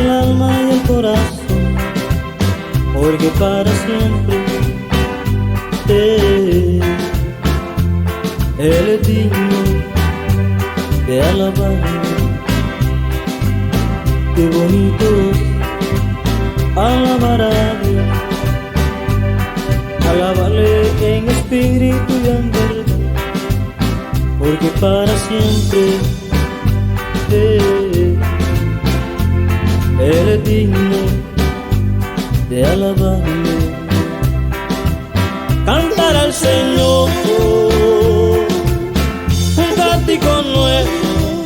el alma y el corazón, porque para siempre Él es digno de alabarle. Qué bonito es alabar a Dios, alabarle en espíritu y en verdad, porque para siempre Él es digno de alabarle. Cantar al Señor un cántico nuevo,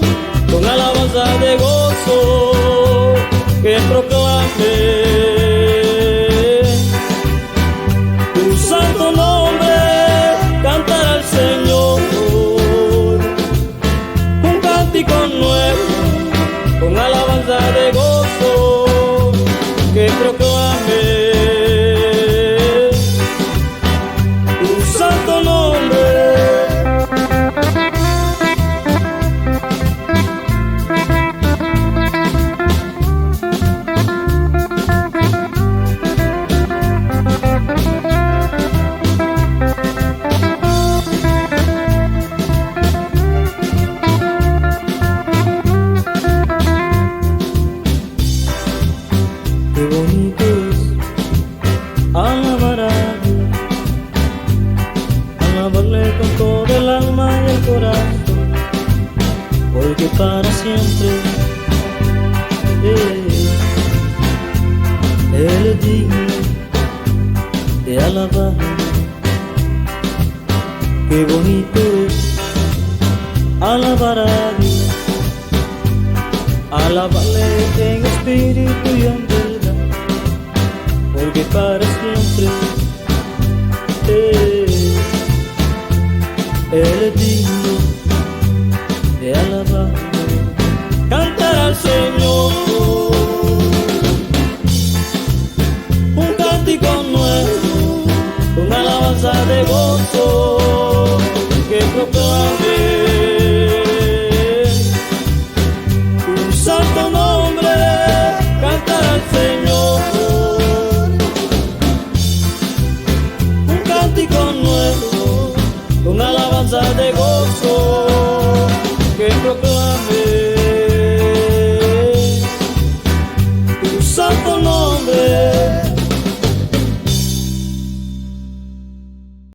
con alabanza de gozo que proclame tu santo nombre. Cantar al Señor un cántico nuevo, con alabanza de gozo que proclame tu santo nombre. Qué bonito es alabar a Dios, alabarle con todo el alma y el corazón, porque para siempre Él es digno de alabarle. Qué bonito es alabar a Dios, alabarle en espíritu y en verdad, porque para siempre Él es digno de alabar. Cantar al Señor un cántico nuevo, con alabanza de gozo que proclame tu santo nombre. Cantar al Señor un cántico nuevo, con alabanza de gozo